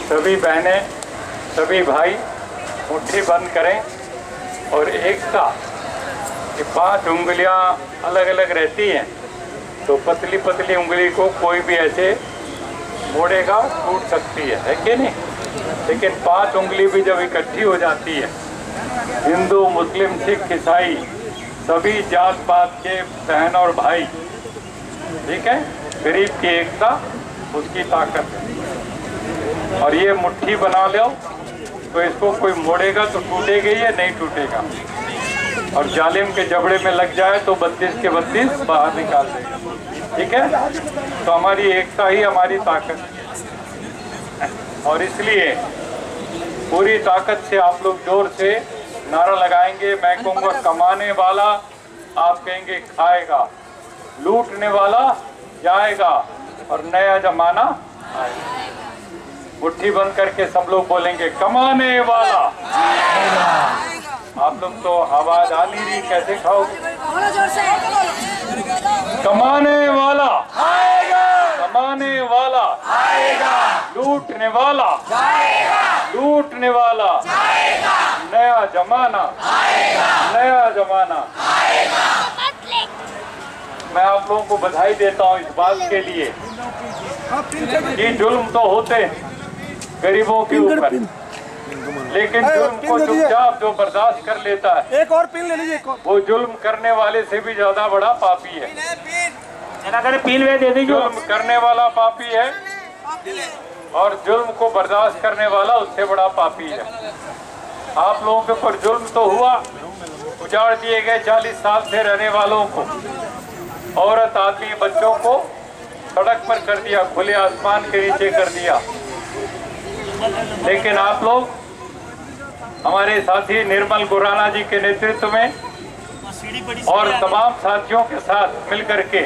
सभी बहनें, सभी भाई मुट्ठी बंद करें और एकता की 5 उंगलियां अलग अलग रहती हैं, तो पतली पतली उंगली को कोई भी ऐसे मोड़ेगा, टूट सकती है कि नहीं। लेकिन 5 उंगली भी जब इकट्ठी हो जाती है, हिंदू, मुस्लिम, सिख, ईसाई, सभी जात पात के बहन और भाई, ठीक है, गरीब की एकता उसकी ताकत है। और ये मुट्ठी बना लो तो इसको कोई मोड़ेगा तो टूटेगी या नहीं टूटेगा, और जालिम के जबड़े में लग जाए तो 32 के 32 बाहर निकाल देगा, ठीक है। तो हमारी एकता ही हमारी ताकत है, और इसलिए पूरी ताकत से आप लोग जोर से नारा लगाएंगे। मैं कहूँगा कमाने वाला, आप कहेंगे खाएगा, लूटने वाला जाएगा और नया जमाना आएगा। मुट्ठी बंद करके सब लोग बोलेंगे कमाने वाला। आप लोग तो आवाज आ नहीं रही, कैसे खाओगे? कमाने वाला आएगा, कमाने वाला आएगा, लूटने वाला आएगा, लूटने वाला आएगा, नया जमाना आएगा, नया जमाना आएगा। मैं आप लोगों को बधाई देता हूँ इस बात के लिए कि जुल्म तो होते हैं गरीबों के ऊपर, लेकिन जुल्म को चुपचाप जो बर्दाश्त कर लेता है, एक और पिन ले लीजिए, वो जुल्म करने वाले से भी ज्यादा बड़ा पापी है। पिन दे दीजिए। जुल्म करने वाला पापी है और जुल्म को बर्दाश्त करने वाला उससे बड़ा पापी है। आप लोगों के ऊपर जुल्म तो हुआ, उजाड़ दिए गए 40 साल से रहने वालों को, औरत आदमी बच्चों को सड़क पर कर दिया, खुले आसमान के नीचे कर दिया। लेकिन आप लोग हमारे साथी निर्मल गुराना जी के नेतृत्व में और तमाम साथियों के साथ मिलकर के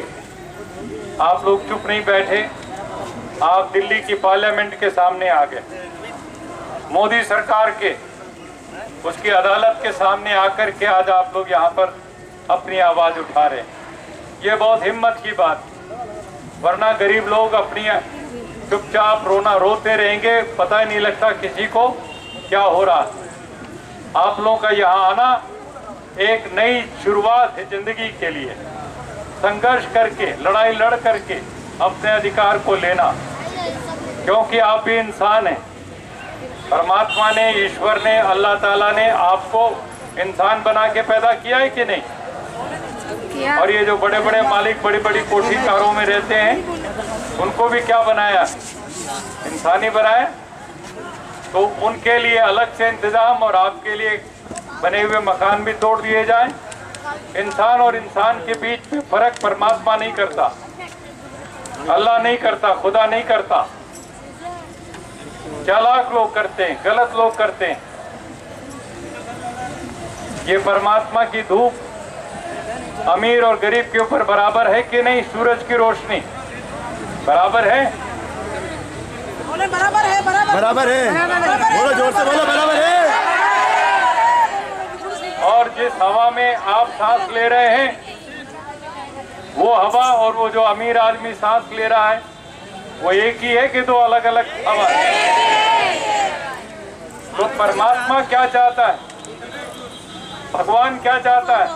आप लोग चुप नहीं बैठे, आप दिल्ली की पार्लियामेंट के सामने आ गए, मोदी सरकार के उसकी अदालत के सामने आकर के आज आप लोग यहाँ पर अपनी आवाज उठा रहे हैं। ये बहुत हिम्मत की बात, वरना गरीब लोग अपनी चुपचाप रोते रहेंगे, पता ही नहीं लगता किसी को क्या हो रहा है। आप लोगों का यहाँ आना एक नई शुरुआत है जिंदगी के लिए, संघर्ष करके, लड़ाई लड़ करके अपने अधिकार को लेना, क्योंकि आप भी इंसान हैं। परमात्मा ने, ईश्वर ने, अल्लाह ताला ने आपको इंसान बना के पैदा किया है कि नहीं? और ये जो बड़े बड़े मालिक बड़ी बड़ी कोठी कारों में रहते हैं, उनको भी क्या बनाया? इंसानी बनाया। तो उनके लिए अलग से इंतजाम और आपके लिए बने हुए मकान भी तोड़ दिए जाएं। इंसान और इंसान के बीच में फर्क परमात्मा नहीं करता, अल्लाह नहीं करता, खुदा नहीं करता। चालाक लोग करते हैं, गलत लोग करते हैं। ये परमात्मा की धूप अमीर और गरीब के ऊपर बराबर है कि नहीं? सूरज की रोशनी बराबर है? बराबर है, बराबर है, बोलो जोर से बोलो, बराबर है। और जिस हवा में आप सांस ले रहे हैं, वो हवा और वो जो अमीर आदमी सांस ले रहा है, वो एक ही है कि दो अलग अलग हवा है? तो परमात्मा क्या चाहता है, भगवान क्या चाहता है?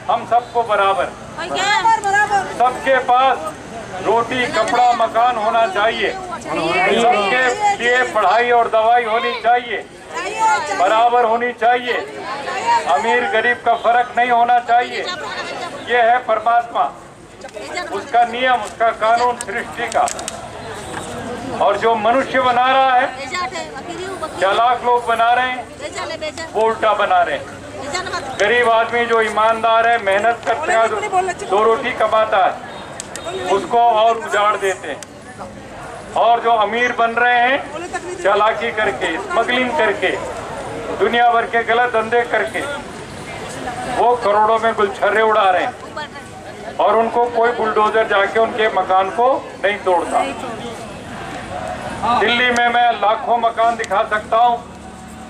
हम सबको बराबर, सबके पास रोटी, कपड़ा, मकान होना चाहिए, सबके लिए पढ़ाई और दवाई होनी चाहिए, बराबर होनी चाहिए, अमीर गरीब का फर्क नहीं होना चाहिए। ये है परमात्मा, उसका नियम, उसका कानून सृष्टि का। और जो मनुष्य बना रहा है, चालाक लोग बना रहे हैं, वो उल्टा बना रहे हैं। गरीब आदमी जो ईमानदार है, मेहनत करते हैं, 2 रोटी कमाता है, उसको और उजाड़ देते हैं। और जो अमीर बन रहे हैं, चालाकी करके, स्मगलिंग करके, दुनिया भर के गलत धंधे करके, वो करोड़ों में गुलछर्रे उड़ा रहे हैं, और उनको कोई बुलडोजर जाके उनके मकान को नहीं तोड़ता। दिल्ली में मैं लाखों मकान दिखा सकता हूं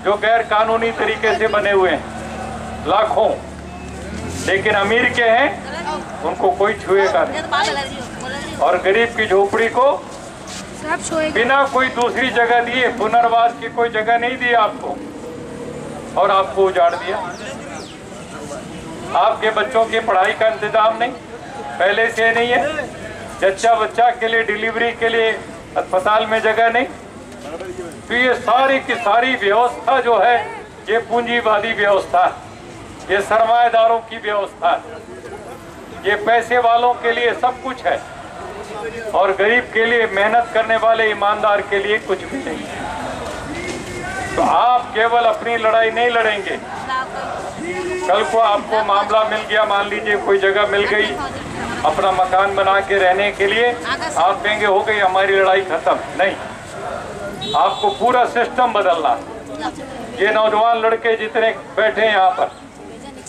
जो गैर कानूनी तरीके से बने हुए हैं, लाखों, लेकिन अमीर के हैं उनको कोई छुएगा नहीं, और गरीब की झोपड़ी को बिना कोई दूसरी जगह दिए, पुनर्वास की कोई जगह नहीं दी आपको, और आपको उजाड़ दिया। आपके बच्चों की पढ़ाई का इंतजाम नहीं, पहले से नहीं है। जच्चा बच्चा के लिए, डिलीवरी के लिए अस्पताल में जगह नहीं। तो ये सारी की सारी व्यवस्था जो है, ये पूंजीवादी व्यवस्था है, ये सरमाएदारों की व्यवस्था है, ये पैसे वालों के लिए सब कुछ है, और गरीब के लिए, मेहनत करने वाले ईमानदार के लिए कुछ भी नहीं है। तो आप केवल अपनी लड़ाई नहीं लड़ेंगे। कल को आपको मामला मिल गया, मान लीजिए कोई जगह मिल गई अपना मकान बना के रहने के लिए, आप कहेंगे हो गई हमारी लड़ाई खत्म। नहीं, आपको पूरा सिस्टम बदलना। ये नौजवान लड़के जितने बैठे हैं यहाँ पर,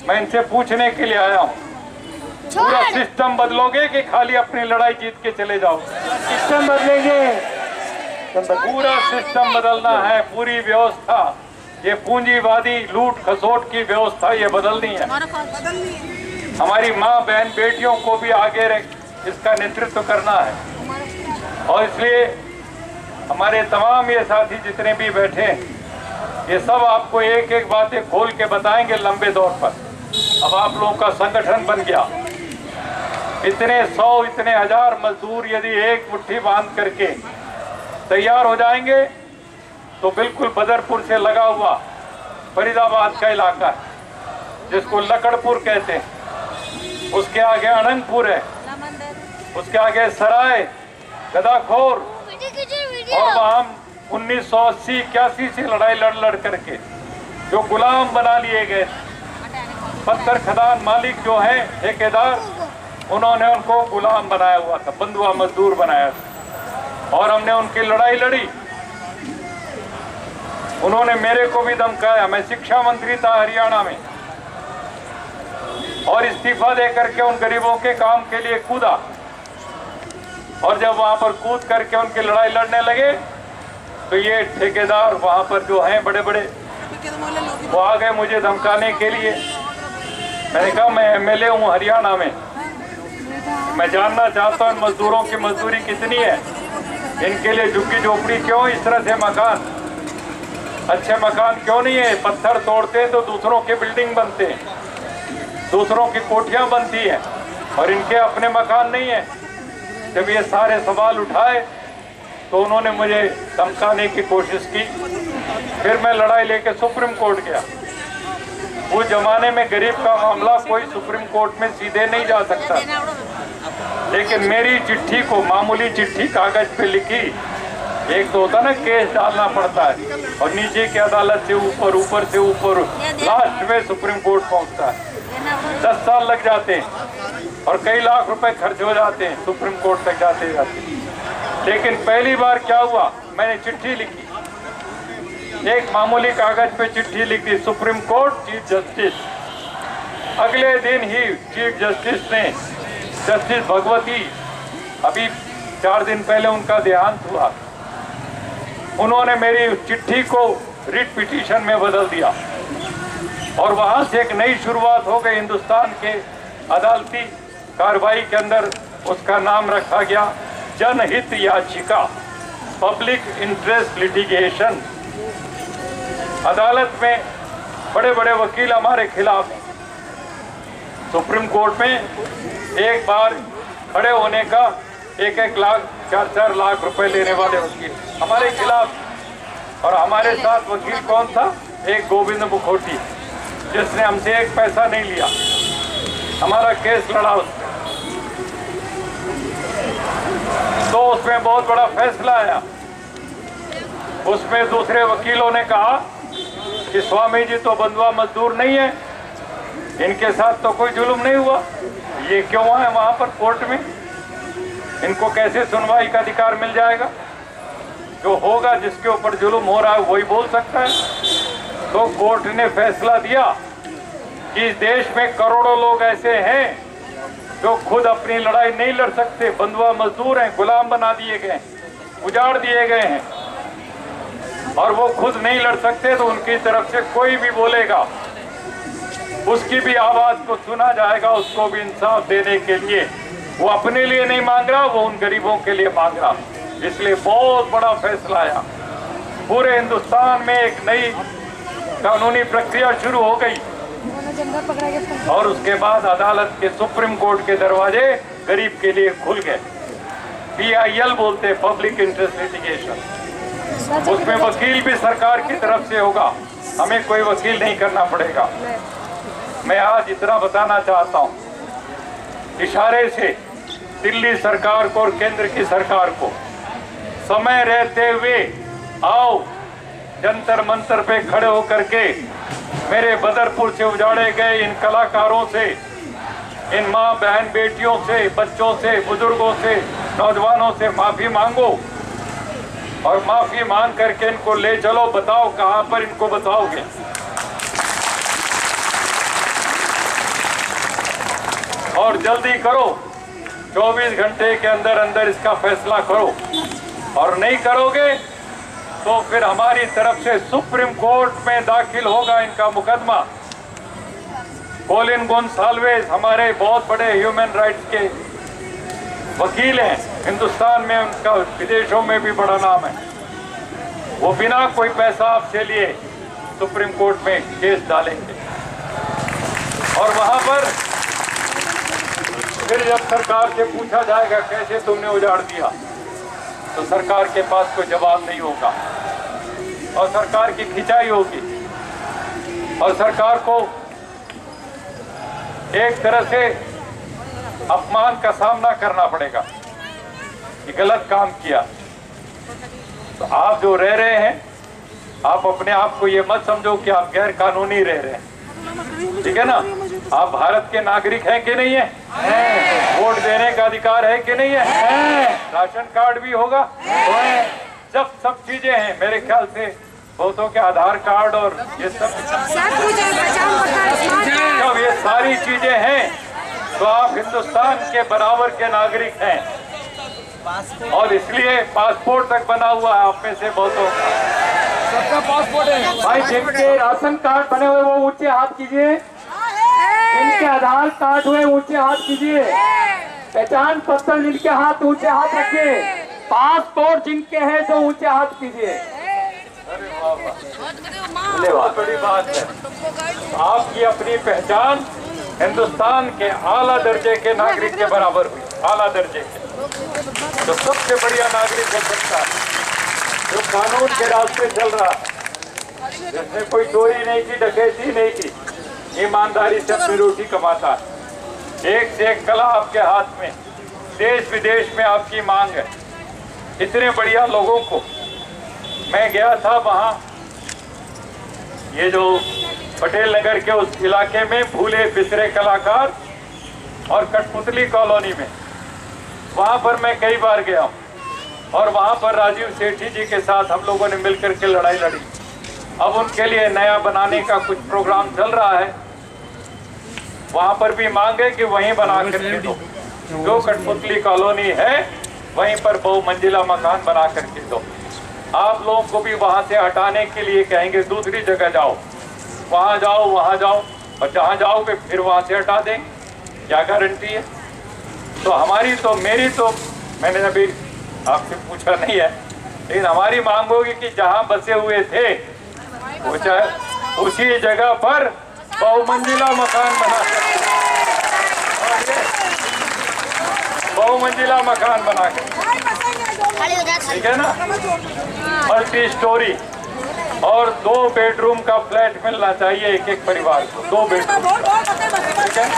मैं इनसे पूछने के लिए आया हूँ, पूरा सिस्टम बदलोगे कि खाली अपनी लड़ाई जीत के चले जाओ? सिस्टम बदलेंगे, पूरा सिस्टम बदलना है, पूरी व्यवस्था, ये पूंजीवादी लूट खसोट की व्यवस्था ये बदलनी है। हमारी माँ बहन बेटियों को भी आगे इसका नेतृत्व करना है, और इसलिए हमारे तमाम ये साथी जितने भी बैठे हैं, ये सब आपको एक एक बातें खोल के बताएंगे लंबे दौर पर। अब आप लोगों का संगठन बन गया, इतने 100 इतने हजार मजदूर यदि एक मुट्ठी बांध करके तैयार हो जाएंगे, तो बिल्कुल बदरपुर से लगा हुआ फरीदाबाद का इलाका है, जिसको लकड़पुर कहते हैं, उसके आगे अनंतपुर है, उसके आगे सराय, गदाखोर, और वहां 1980-81 से लड़ाई लड़ करके जो गुलाम बना लिए गए, पत्थर खदान मालिक जो है ठेकेदार, उन्होंने उनको गुलाम बनाया हुआ था, बंधुआ मजदूर बनाया था, और हमने उनकी लड़ाई लड़ी। उन्होंने मेरे को भी धमकाया, मैं शिक्षा मंत्री था हरियाणा में, और इस्तीफा दे करके उन गरीबों के काम के लिए कूदा, और जब वहां पर कूद करके उनकी लड़ाई लड़ने लगे, तो ये ठेकेदार वहां पर जो हैं बड़े बड़े, वो आ गए मुझे धमकाने के लिए। मैंने कहा मैं एमएलए हूँ हरियाणा में, मैं जानना चाहता हूँ मजदूरों की मजदूरी कितनी है, इनके लिए झुग्गी झोपड़ी क्यों, इस तरह से मकान, अच्छे मकान क्यों नहीं है? पत्थर तोड़ते हैं तो दूसरों के बिल्डिंग बनते हैं, दूसरों की कोठियां बनती हैं, और इनके अपने मकान नहीं है। जब ये सारे सवाल उठाए तो उन्होंने मुझे धमकाने की कोशिश की। फिर मैं लड़ाई लेके सुप्रीम कोर्ट गया। उस जमाने में गरीब का मामला कोई सुप्रीम कोर्ट में सीधे नहीं जा सकता, लेकिन मेरी चिट्ठी को, मामूली चिट्ठी कागज पे लिखी, एक तो होता ना केस डालना पड़ता है, और नीचे की अदालत से ऊपर, ऊपर से ऊपर, लास्ट में सुप्रीम कोर्ट पहुंचता है। 10 साल लग जाते हैं और कई लाख रुपए खर्च हो जाते हैं सुप्रीम कोर्ट तक जाते जाते। लेकिन पहली बार क्या हुआ, मैंने चिट्ठी लिखी, एक मामूली कागज पे चिट्ठी लिख दी, सुप्रीम कोर्ट चीफ जस्टिस। अगले दिन ही चीफ जस्टिस ने, जस्टिस भगवती, अभी 4 दिन पहले उनका देहांत हुआ, उन्होंने मेरी चिट्ठी को रिट पिटीशन में बदल दिया, और वहां से एक नई शुरुआत हो गई हिंदुस्तान के अदालती कार्रवाई के अंदर। उसका नाम रखा गया जनहित याचिका, पब्लिक इंटरेस्ट लिटिगेशन। अदालत में बड़े बड़े वकील हमारे खिलाफ, सुप्रीम कोर्ट में एक बार खड़े होने का 1-1 लाख 4-4 लाख रुपए लेने वाले वकील हमारे खिलाफ। और हमारे साथ वकील कौन था? एक गोविंद मुखोटी, जिसने हमसे 1 पैसा नहीं लिया, हमारा केस लड़ा उसने। तो उसमें बहुत बड़ा फैसला आया। उसमें दूसरे वकीलों ने कहा कि स्वामी जी तो बंधुआ मजदूर नहीं है, इनके साथ तो कोई जुल्म नहीं हुआ, ये क्यों आए वहां पर कोर्ट में, इनको कैसे सुनवाई का अधिकार मिल जाएगा? जो होगा, जिसके ऊपर जुल्म हो रहा है वही बोल सकता है। तो कोर्ट ने फैसला दिया कि इस देश में करोड़ों लोग ऐसे हैं जो खुद अपनी लड़ाई नहीं लड़ सकते, बंधुआ मजदूर हैं, गुलाम बना दिए गए, उजाड़ दिए गए हैं, और वो खुद नहीं लड़ सकते, तो उनकी तरफ से कोई भी बोलेगा उसकी भी आवाज को सुना जाएगा, उसको भी इंसाफ देने के लिए। वो अपने लिए नहीं मांग रहा, वो उन गरीबों के लिए मांग रहा इसलिए बहुत बड़ा फैसला आया। पूरे हिंदुस्तान में एक नई कानूनी प्रक्रिया शुरू हो गई और उसके बाद अदालत के, सुप्रीम कोर्ट के दरवाजे गरीब के लिए खुल गए। PIL बोलते हैं, पब्लिक इंटरेस्ट लिटिगेशन। उसमें वकील भी सरकार की तरफ से होगा, हमें कोई वकील नहीं करना पड़ेगा। मैं आज इतना बताना चाहता हूँ, इशारे से दिल्ली सरकार को और केंद्र की सरकार को, समय रहते हुए आओ जंतर मंतर पे खड़े होकर के मेरे बदरपुर से उजाड़े गए इन कलाकारों से, इन माँ बहन बेटियों से, बच्चों से, बुजुर्गों से, नौजवानों से माफी मांगो और माफी मांग करके इनको ले चलो। बताओ कहां पर इनको बताओगे? और जल्दी करो, 24 घंटे के अंदर अंदर इसका फैसला करो। और नहीं करोगे तो फिर हमारी तरफ से सुप्रीम कोर्ट में दाखिल होगा इनका मुकदमा। कोलिन गोंसाल्वेज हमारे बहुत बड़े ह्यूमन राइट्स के वकील हैं हिंदुस्तान में, उनका विदेशों में भी बड़ा नाम है। वो बिना कोई पैसा आपसे लिए सुप्रीम कोर्ट में केस डालेंगे और वहां पर फिर जब सरकार से पूछा जाएगा कैसे तुमने उजाड़ दिया, तो सरकार के पास कोई जवाब नहीं होगा और सरकार की खिंचाई होगी और सरकार को एक तरह से अपमान का सामना करना पड़ेगा कि गलत काम किया। तो आप जो रह रहे हैं, आप अपने आप को ये मत समझो कि आप गैर कानूनी रह रहे हैं, ठीक है ना? आप भारत के नागरिक हैं कि नहीं है? वोट देने का अधिकार है कि नहीं है? राशन कार्ड भी होगा, जब सब चीजें हैं। मेरे ख्याल से बहुतों के आधार कार्ड और ये सब जब ये सारी चीजें हैं तो आप हिंदुस्तान के बराबर के नागरिक हैं और इसलिए पासपोर्ट तक बना हुआ है आप में से बहुतों का। सबका पासपोर्ट है भाई। जिनके राशन कार्ड बने हुए वो ऊंचे हाथ कीजिए, जिनके आधार कार्ड हुए ऊंचे हाथ कीजिए, पहचान पत्र जिनके हाथ ऊंचे हाथ रखिए, पासपोर्ट जिनके हैं तो ऊंचे हाथ कीजिए। धन्यवाद। बड़ी बात है, आपकी अपनी पहचान हिंदुस्तान के आला दर्जे के नागरिक के बराबर हुई, आला दर्जे के, जो सबसे बढ़िया नागरिक हो सकता है, जो कानून के रास्ते चल रहा है, जिसने कोई चोरी नहीं की, डकैती नहीं की, ईमानदारी से अपनी रोटी कमाता है। एक से एक कला आपके हाथ में, देश विदेश में आपकी मांग है। इतने बढ़िया लोगों को मैं गया था वहाँ, ये जो पटेल नगर के उस इलाके में भूले बिसरे कलाकार और कठपुतली कॉलोनी में, वहाँ पर मैं कई बार गया हूँ और वहाँ पर राजीव सेठी जी के साथ हम लोगों ने मिलकर के लड़ाई लड़ी। अब उनके लिए नया बनाने का कुछ प्रोग्राम चल रहा है, वहाँ पर भी मांग है कि वहीं बना करके दो, जो कठपुतली कॉलोनी है वहीं पर बहुमंजिला मकान बना करके दो। आप लोगों को भी वहाँ से हटाने के लिए कहेंगे दूसरी जगह जाओ, वहाँ जाओ, वहाँ जाओ, और जहाँ जाओगे फिर वहाँ से हटा देंगे, क्या गारंटी है? तो हमारी तो, मेरी तो, मैंने अभी आपसे पूछा नहीं है, लेकिन हमारी मांग होगी कि जहाँ बसे हुए थे वो चाहे उसी जगह पर बहुमंजिला मकान बना सकते, बहुमंजिला मकान बना के, ठीक है ना? मल्टी स्टोरी और 2 बेडरूम का फ्लैट मिलना चाहिए एक एक परिवार को, 2 बेडरूम, ठीक है?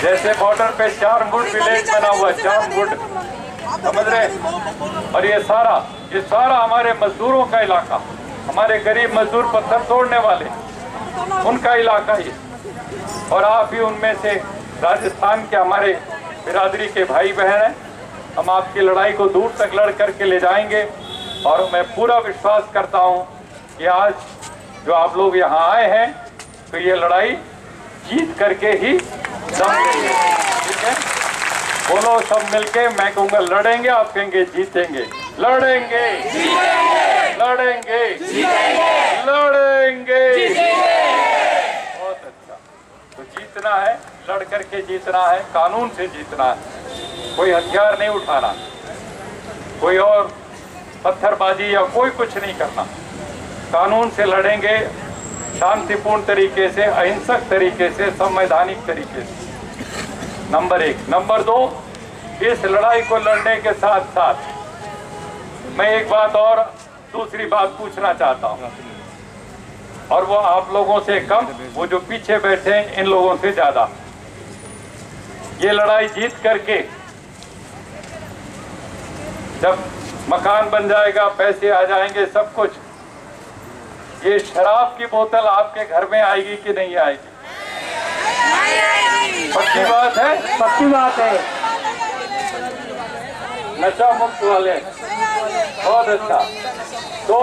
जैसे बॉर्डर पे चारमुड विलेज बना हुआ, चारमुड, समझ रहे? और ये सारा हमारे मजदूरों का इलाका, हमारे गरीब मजदूर पत्थर तोड़ने वाले, उनका इलाका ये। और आप ही उनमें से राजस्थान के हमारे बिरादरी के भाई बहन हैं। हम आपकी लड़ाई को दूर तक लड़ करके ले जाएंगे और मैं पूरा विश्वास करता हूं कि आज जो आप लोग यहाँ आए हैं तो ये लड़ाई जीत करके ही जाएंगे, ठीक है? बोलो सब मिलके, मैं कहूँगा लड़ेंगे, आप कहेंगे जीतेंगे, लड़ेंगे, लड़ेंगे, लड़ेंगे। बहुत अच्छा, तो जीतना है, लड़ करके जीतना है, कानून से जीतना है, कोई हथियार नहीं उठाना। कोई और पत्थरबाजी या कोई कुछ नहीं करना। कानून से लड़ेंगे शांतिपूर्ण तरीके से, अहिंसक तरीके से, संवैधानिक तरीके से, नंबर 1। नंबर 2, इस लड़ाई को लड़ने के साथ साथ मैं एक बात और दूसरी बात पूछना चाहता हूं, और वो आप लोगों से कम, वो जो पीछे बैठे हैं इन लोगों से ज्यादा। ये लड़ाई जीत करके जब मकान बन जाएगा, पैसे आ जाएंगे, सब कुछ, ये शराब की बोतल आपके घर में आएगी कि नहीं आएगी? पक्की बात है? पक्की बात है। नशा मुक्त वाले, बहुत अच्छा। तो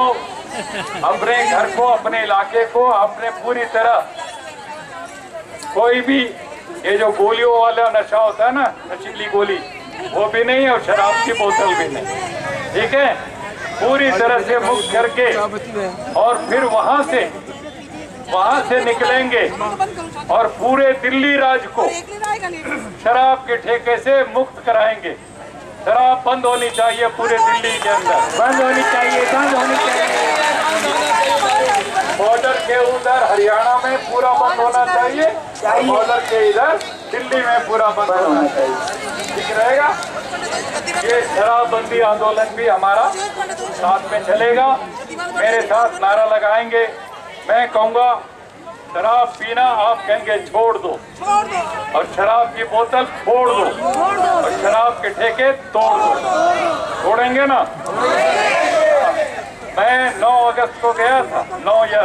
अपने घर को, अपने इलाके को आपने पूरी तरह, कोई भी ये जो गोलियों वाला नशा होता है ना, नशीली गोली, वो भी नहीं और शराब की बोतल भी नहीं, ठीक है, पूरी तरह से मुक्त करके, और फिर वहां से निकलेंगे और पूरे दिल्ली राज्य को शराब के ठेके से मुक्त कराएंगे। शराब बंद होनी चाहिए पूरे दिल्ली के अंदर, बंद होनी चाहिए, बंद होनी चाहिए। बॉर्डर के उधर हरियाणा में पूरा बंद होना चाहिए, बॉर्डर के इधर दिल्ली में पूरा बंद होना चाहिए, ठीक रहेगा। ये शराबबंदी आंदोलन भी हमारा साथ में चलेगा, मेरे साथ नारा लगाएंगे। मैं कहूँगा शराब पीना, आप कहेंगे छोड़ दो, और शराब की बोतल फोड़ दो, और शराब के ठेके तोड़ दो। छोड़ेंगे ना? मैं 9 अगस्त को गया था, 9 या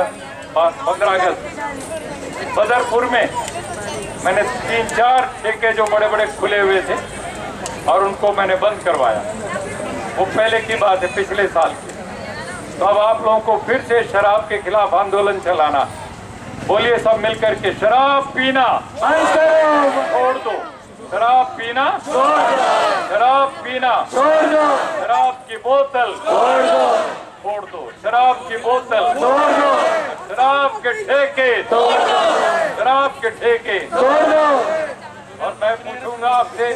15 अगस्त, बदरपुर में मैंने 3-4 ठेके जो बड़े बड़े खुले हुए थे और उनको मैंने बंद करवाया। वो पहले की बात है, पिछले साल की। तो अब आप लोगों को फिर से शराब के खिलाफ आंदोलन चलाना। बोलिए सब मिलकर के, शराब पीना छोड़ दो, शराब पीना छोड़ दो, शराब पीना छोड़ दो, शराब की बोतल छोड़ दो, शराब की बोतल छोड़ दो, शराब के ठेके तोड़ दो, शराब के ठेके तोड़ दो। और मैं पूछूंगा आपसे,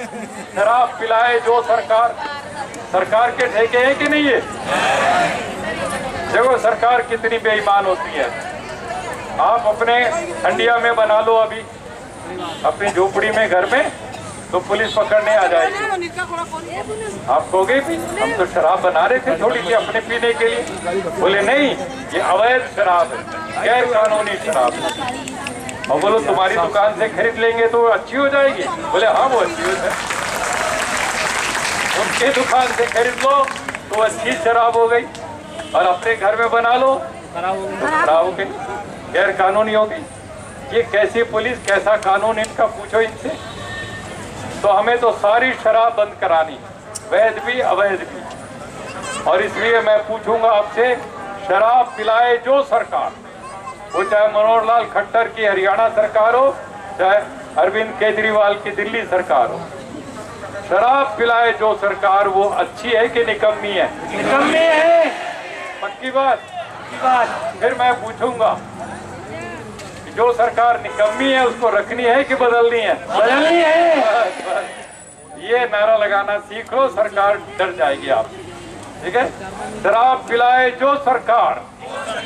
शराब पिलाए जो सरकार के ठेके हैं कि नहीं है? देखो सरकार कितनी बेईमान होती है। आप अपने हंडिया में बना लो अभी, अपनी झोपड़ी में, घर में, तो पुलिस पकड़ने आ जाएगी। आप कहोगे भी हम तो शराब बना रहे थे थोड़ी सी अपने पीने के लिए, बोले नहीं ये अवैध शराब है, गैर कानूनी शराब है। और बोलो तुम्हारी दुकान से खरीद लेंगे तो अच्छी हो जाएगी, बोले हाँ वो अच्छी हो जाएगी। उनके दुकान से खरीद लो तो अच्छी शराब हो गई, और अपने घर में बना लो तो खराब हो गई, गैर कानूनी हो गई। ये कैसी पुलिस, कैसा कानून इनका, पूछो इनसे। तो हमें तो सारी शराब बंद करानी, वैध भी अवैध भी। और इसलिए मैं पूछूंगा आपसे, शराब पिलाए जो सरकार, वो चाहे मनोहर लाल खट्टर की हरियाणा सरकार हो, चाहे अरविंद केजरीवाल की दिल्ली सरकार हो, शराब पिलाए जो सरकार, वो अच्छी है कि निकम्मी है? निकम्मी है। पक्की बात? फिर मैं पूछूंगा, जो सरकार निकम्मी है उसको रखनी है कि बदलनी है? बदलनी है। ये नारा लगाना सीख लो, सरकार डर जाएगी आप, ठीक है। शराब पिलाए जो सरकार,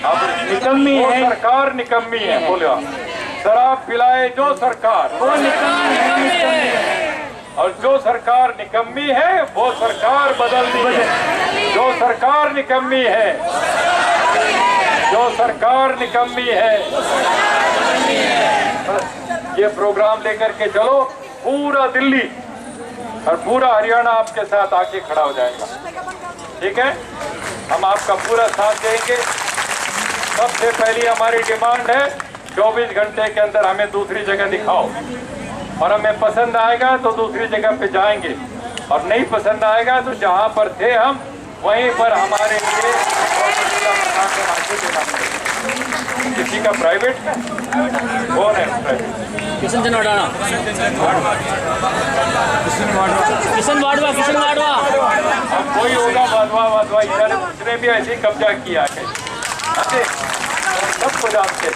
अब निकम्मी है, सरकार निकम्मी है, बोले आप। शराब पिलाए जो सरकार, वो निकम्मी है। और जो सरकार निकम्मी है वो सरकार बदलनी है। जो सरकार निकम्मी है, जो सरकार निकम्मी है, ये प्रोग्राम लेकर के चलो, पूरा दिल्ली और पूरा हरियाणा आपके साथ आके खड़ा हो जाएगा, ठीक है। हम आपका पूरा साथ देंगे। सबसे पहली हमारी डिमांड है 24 घंटे के अंदर हमें दूसरी जगह दिखाओ, और हमें पसंद आएगा तो दूसरी जगह पे जाएंगे, और नहीं पसंद आएगा तो जहाँ पर थे हम वहीं पर हमारे लिए किसी का प्राइवेट है, कौन है प्राइवेट? किशन वाडवा, अब कोई होगा वादवा इधर, उसने भी ऐसे ही कब्जा किया है। सबको जानते,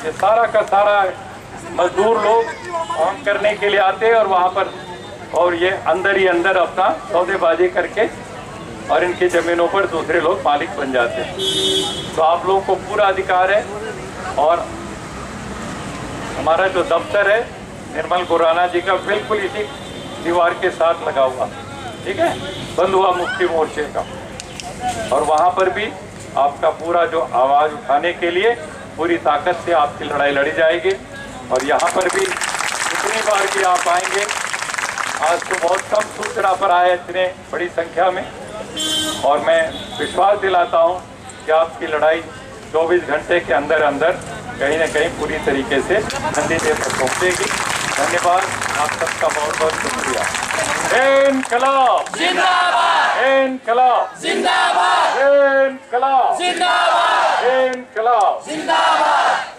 ये सारा का सारा मजदूर लोग काम करने के लिए आते हैं और वहाँ पर, और ये अंदर ही अंदर अपना सौदेबाजी करके और इनकी ज़मीनों पर दूसरे लोग मालिक बन जाते हैं। तो आप लोगों को पूरा अधिकार है। और हमारा जो दफ्तर है निर्मल खुराना जी का बिल्कुल इसी दीवार के साथ लगा हुआ, ठीक है, बंधुआ मुक्ति मोर्चे का। और वहाँ पर भी आपका पूरा जो आवाज़ उठाने के लिए पूरी ताकत से आपकी लड़ाई लड़ी जाएगी। और यहाँ पर भी जितनी बार भी आप आएंगे, आज तो बहुत कम सूचना पर आए इतने बड़ी संख्या में, और मैं विश्वास दिलाता हूँ कि आपकी लड़ाई 24 घंटे के अंदर अंदर कहीं न कहीं पूरी तरीके से नंदीदेव पर पहुँचेगी। धन्यवाद, आप सबका बहुत बहुत शुक्रिया। इनकलाब जिंदाबाद, इनकलाब जिंदाबाद, इनकलाब जिंदाबाद, इनकलाब जिंदाबाद।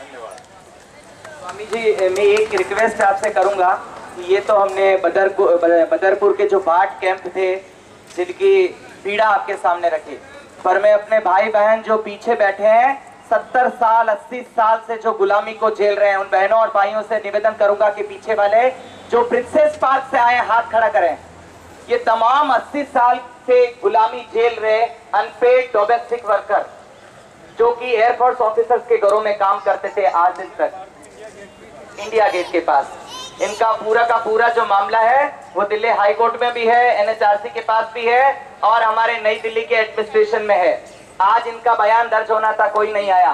स्वामी जी, मैं एक रिक्वेस्ट आपसे करूंगा कि ये तो हमने बदरपुर के जो भाट कैंप थे जिनकी पीड़ा आपके सामने रखी, पर मैं अपने भाई बहन जो पीछे बैठे हैं 70 साल 80 साल से जो गुलामी को झेल रहे हैं, उन बहनों और भाइयों से निवेदन करूंगा कि पीछे वाले जो प्रिंसेस पार्क से आए हाथ खड़ा करें। ये तमाम 80 साल से गुलामी झेल रहे अनपेड डोमेस्टिक वर्कर जो कि एयरफोर्स ऑफिसर्स के घरों में काम करते थे आज दिन तक, इंडिया गेट के पास। इनका पूरा का पूरा जो मामला है वो दिल्ली हाई कोर्ट में भी है, NHRC के पास भी है और हमारे नई दिल्ली के एडमिनिस्ट्रेशन में है। आज इनका बयान दर्ज होना था, कोई नहीं आया।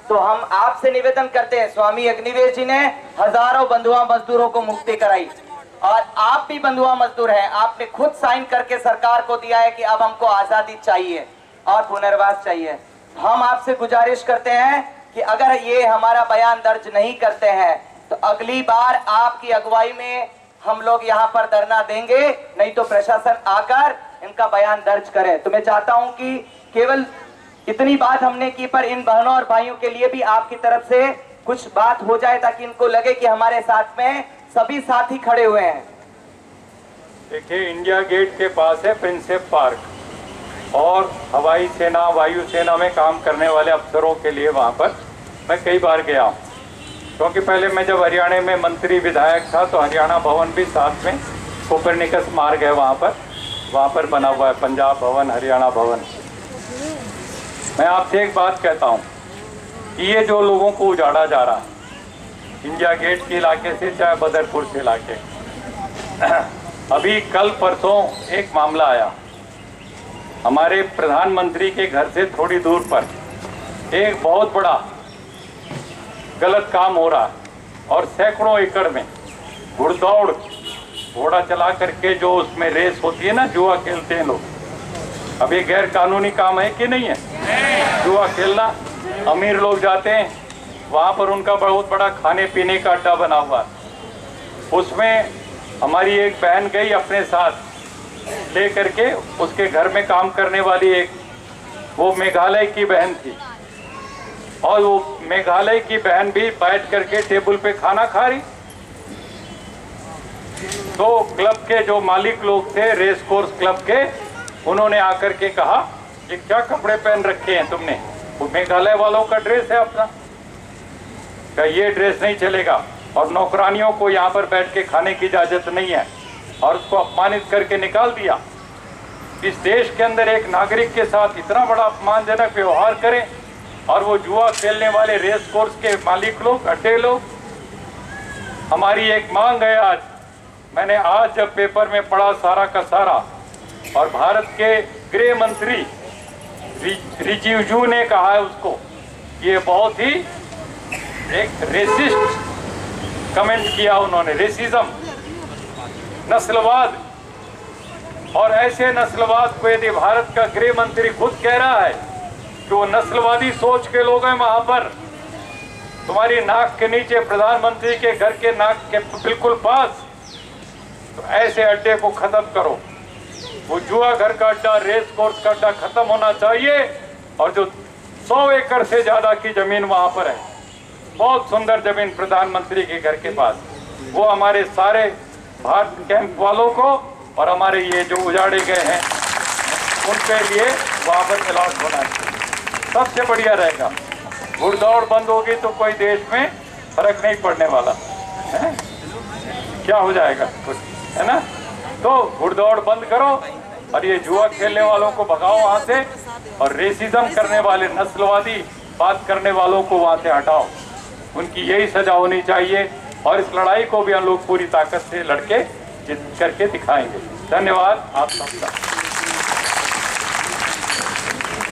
तो हम आपसे निवेदन करते हैं, स्वामी अग्निवेश जी ने हजारों बंधुआ मजदूरों को मुक्ति कराई और आप भी बंधुआ मजदूर हैं। आपने खुद साइन करके सरकार को दिया है कि अब हमको आजादी चाहिए और पुनर्वास चाहिए। हम आपसे गुजारिश करते हैं कि अगर ये हमारा बयान दर्ज नहीं करते हैं तो अगली बार आपकी अगुवाई में हम लोग यहाँ पर धरना देंगे, नहीं तो प्रशासन आकर इनका बयान दर्ज करे। तो मैं चाहता हूँ कि केवल इतनी बात हमने की, पर इन बहनों और भाइयों के लिए भी आपकी तरफ से कुछ बात हो जाए ताकि इनको लगे कि हमारे साथ में सभी साथी खड़े हुए हैं। देखिए, इंडिया गेट के पास है प्रिंसेस पार्क और हवाई सेना वायु सेना में काम करने वाले अफसरों के लिए वहाँ पर मैं कई बार गया हूँ, क्योंकि पहले मैं जब हरियाणा में मंत्री विधायक था तो हरियाणा भवन भी साथ में कोपरनिकस मार्ग है वहाँ पर बना हुआ है, पंजाब भवन हरियाणा भवन। मैं आपसे एक बात कहता हूँ कि ये जो लोगों को उजाड़ा जा रहा है इंडिया गेट के इलाके से चाहे बदरपुर से इलाके, अभी कल परसों एक मामला आया हमारे प्रधानमंत्री के घर से थोड़ी दूर पर, एक बहुत बड़ा गलत काम हो रहा है और सैकड़ों एकड़ में घुड़दौड़ घोड़ा चला करके जो उसमें रेस होती है ना, जुआ खेलते हैं लोग। अब ये गैर कानूनी काम है कि नहीं है? जुआ खेलना, अमीर लोग जाते हैं वहाँ पर, उनका बहुत बड़ा खाने पीने का अड्डा बना हुआ है। उसमें हमारी एक बहन गई अपने साथ ले करके, उसके घर में काम करने वाली एक वो मेघालय की बहन थी और वो मेघालय की बहन भी बैठ करके टेबल पे खाना खा रही। तो क्लब के जो मालिक लोग थे रेस कोर्स क्लब के, उन्होंने आकर के कहा ये क्या कपड़े पहन रखे हैं तुमने? वो मेघालय वालों का ड्रेस है अपना, क्या ये ड्रेस नहीं चलेगा और नौकरानियों को यहाँ पर बैठ के खाने की इजाजत नहीं है, और उसको अपमानित करके निकाल दिया। इस देश के अंदर एक नागरिक के साथ इतना बड़ा अपमानजनक व्यवहार करें और वो जुआ खेलने वाले रेस कोर्स के मालिक लोग, अड्डे लोग। हमारी एक मांग है आज, मैंने आज जब पेपर में पढ़ा सारा का सारा, और भारत के गृह मंत्री रिजिजू ने कहा है उसको, ये बहुत ही एक रेसिस्ट कमेंट किया उन्होंने, रेसिज्म, नस्लवाद। और ऐसे नस्लवाद को यदि भारत का गृह मंत्री खुद कह रहा है कि वो नस्लवादी सोच के लोग हैं वहां पर, तुम्हारी नाक के नीचे प्रधानमंत्री के घर के नाक के बिल्कुल पास, तो ऐसे अड्डे को खत्म करो। वो जुआ घर का अड्डा, रेस कोर्स का अड्डा खत्म होना चाहिए। और जो 100 एकड़ से ज्यादा की जमीन वहां पर है, बहुत सुंदर जमीन प्रधानमंत्री के घर के पास, वो हमारे सारे भारत कैंप वालों को और हमारे ये जो उजाड़े गए हैं उनके लिए वहाँ पर अलॉट होना चाहिए, सबसे बढ़िया रहेगा। घुड़दौड़ बंद होगी तो कोई देश में फर्क नहीं पड़ने वाला है, क्या हो जाएगा कुछ, है ना? तो घुड़दौड़ बंद करो और ये जुआ खेलने वालों को भगाओ वहां से, और रेसिज्म करने वाले, नस्लवादी बात करने वालों को वहां से हटाओ। उनकी यही सजा होनी चाहिए, और इस लड़ाई को भी हम लोग पूरी ताकत से लड़के जीत करके दिखाएंगे। धन्यवाद आप सबका।